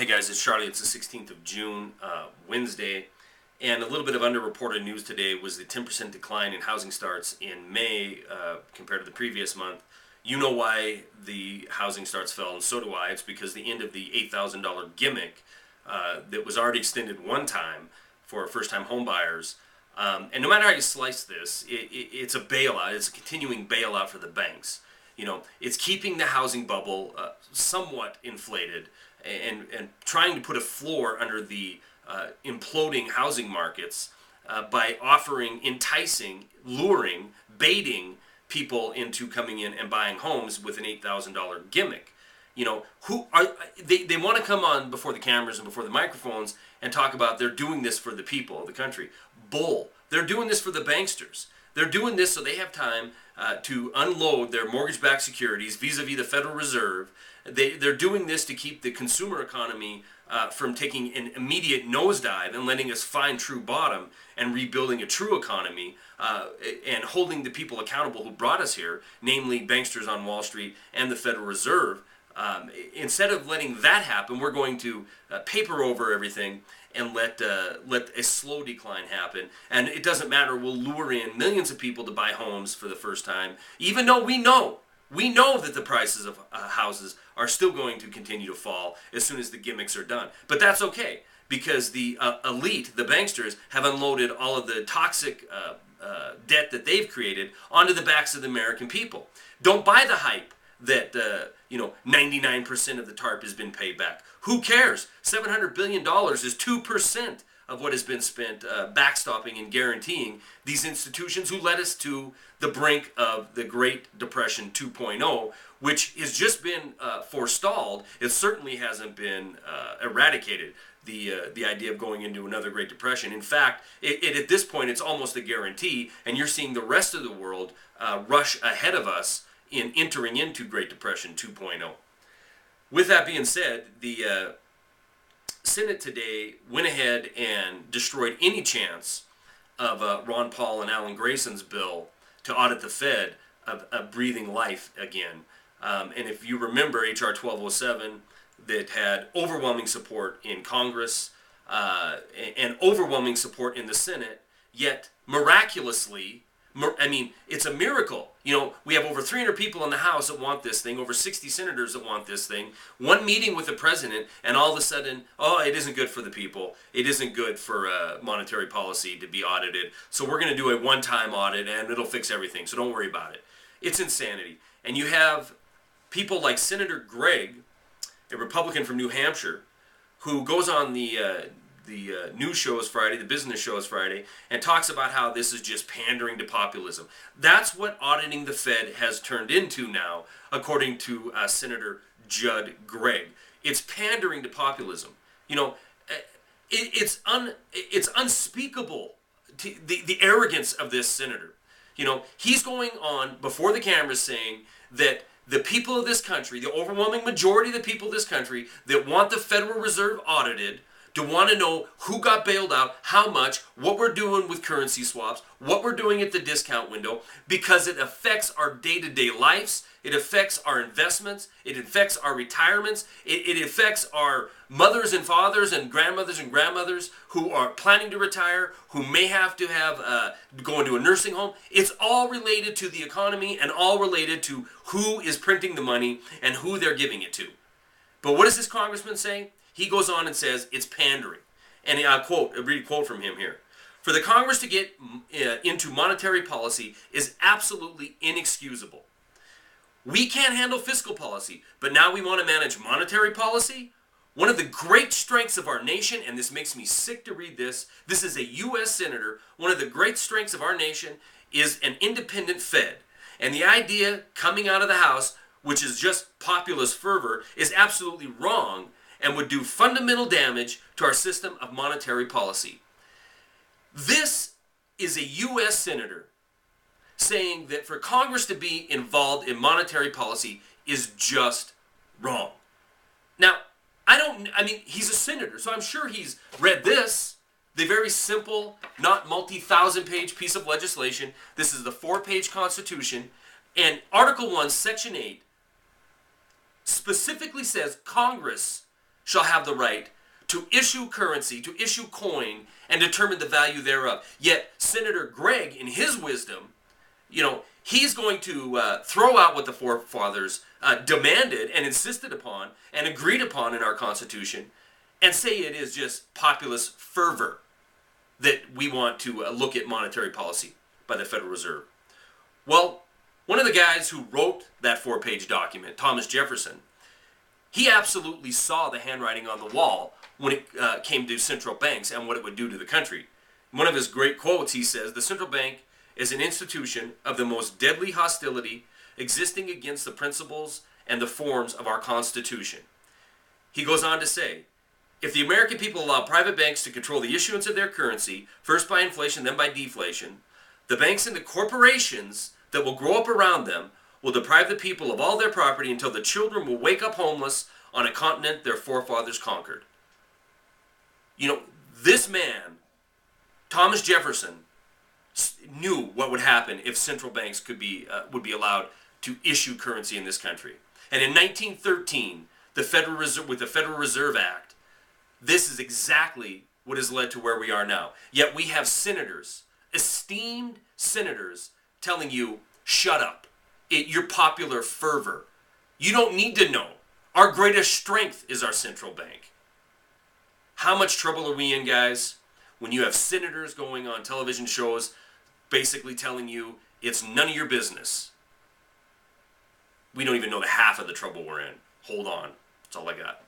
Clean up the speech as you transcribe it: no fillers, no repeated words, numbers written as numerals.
Hey guys, it's Charlie. It's the 16th of June, Wednesday, and a little bit of underreported news today was the 10% decline in housing starts in May compared to the previous month. You know why the housing starts fell, and so do I. It's because the end of the $8,000 gimmick that was already extended one time for first-time home buyers. And no matter how you slice this, it's a bailout. It's a continuing bailout for the banks. You know, it's keeping the housing bubble somewhat inflated and trying to put a floor under the imploding housing markets by offering, enticing, luring, baiting people into coming in and buying homes with an $8,000 gimmick. You know, who are they want to come on before the cameras and before the microphones and talk about they're doing this for the people of the country. Bull. They're doing this for the banksters. They're doing this so they have time to unload their mortgage-backed securities vis-a-vis the Federal Reserve. They're doing this to keep the consumer economy from taking an immediate nosedive and letting us find true bottom and rebuilding a true economy and holding the people accountable who brought us here, namely banksters on Wall Street and the Federal Reserve. Instead of letting that happen, we're going to paper over everything and let a slow decline happen. And it doesn't matter, we'll lure in millions of people to buy homes for the first time, even though we know that the prices of houses are still going to continue to fall as soon as the gimmicks are done. But that's okay, because the elite, the banksters, have unloaded all of the toxic debt that they've created onto the backs of the American people. Don't buy the hype that 99% of the TARP has been paid back. Who cares? $700 billion is 2% of what has been spent backstopping and guaranteeing these institutions who led us to the brink of the Great Depression 2.0, which has just been forestalled. It certainly hasn't been eradicated, the idea of going into another Great Depression. In fact, at this point, it's almost a guarantee, and you're seeing the rest of the world rush ahead of us in entering into Great Depression 2.0. With that being said, the Senate today went ahead and destroyed any chance of Ron Paul and Alan Grayson's bill to audit the Fed of breathing life again. And if you remember H.R. 1207, that had overwhelming support in Congress and overwhelming support in the Senate, yet miraculously, it's a miracle. You know, we have over 300 people in the House that want this thing, over 60 senators that want this thing, one meeting with the president, and all of a sudden, it isn't good for the people. It isn't good for monetary policy to be audited. So we're going to do a one-time audit, and it'll fix everything. So don't worry about it. It's insanity. And you have people like Senator Gregg, a Republican from New Hampshire, who goes on the news shows Friday, the business shows Friday, and talks about how this is just pandering to populism. That's what auditing the Fed has turned into now, according to Senator Judd Gregg. It's pandering to populism. You know, it's unspeakable, the arrogance of this senator. You know, he's going on before the cameras saying that the people of this country, the overwhelming majority of the people of this country that want the Federal Reserve audited, to want to know who got bailed out, how much, what we're doing with currency swaps, what we're doing at the discount window, because it affects our day-to-day lives, it affects our investments, it affects our retirements, it affects our mothers and fathers and grandmothers who are planning to retire, who may have to go into a nursing home. It's all related to the economy and all related to who is printing the money and who they're giving it to. But what does this congressman say? He goes on and says it's pandering. And I'll read a quote from him here. For the Congress to get into monetary policy is absolutely inexcusable. We can't handle fiscal policy, but now we want to manage monetary policy? One of the great strengths of our nation, and this makes me sick to read this is a U.S. senator, one of the great strengths of our nation is an independent Fed. And the idea coming out of the House, which is just populist fervor, is absolutely wrong and would do fundamental damage to our system of monetary policy. This is a U.S. senator saying that for Congress to be involved in monetary policy is just wrong. Now, he's a senator, so I'm sure he's read this, the very simple, not multi-thousand-page piece of legislation. This is the 4-page Constitution, and Article 1, Section 8 specifically says Congress shall have the right to issue currency, to issue coin, and determine the value thereof. Yet Senator Gregg, in his wisdom, he's going to throw out what the forefathers demanded and insisted upon and agreed upon in our Constitution and say it is just populist fervor that we want to look at monetary policy by the Federal Reserve. Well, one of the guys who wrote that 4-page document, Thomas Jefferson, he absolutely saw the handwriting on the wall when it came to central banks and what it would do to the country. In one of his great quotes, he says, "The central bank is an institution of the most deadly hostility existing against the principles and the forms of our Constitution." He goes on to say, "If the American people allow private banks to control the issuance of their currency, first by inflation, then by deflation, the banks and the corporations that will grow up around them will deprive the people of all their property until the children will wake up homeless on a continent their forefathers conquered." This man, Thomas Jefferson, knew what would happen if central banks would be allowed to issue currency in this country. And in 1913, with the Federal Reserve Act, this is exactly what has led to where we are now. Yet we have senators, esteemed senators, telling you, shut up. Your popular fervor. You don't need to know. Our greatest strength is our central bank. How much trouble are we in, guys, when you have senators going on television shows basically telling you it's none of your business? We don't even know the half of the trouble we're in. Hold on. That's all I got.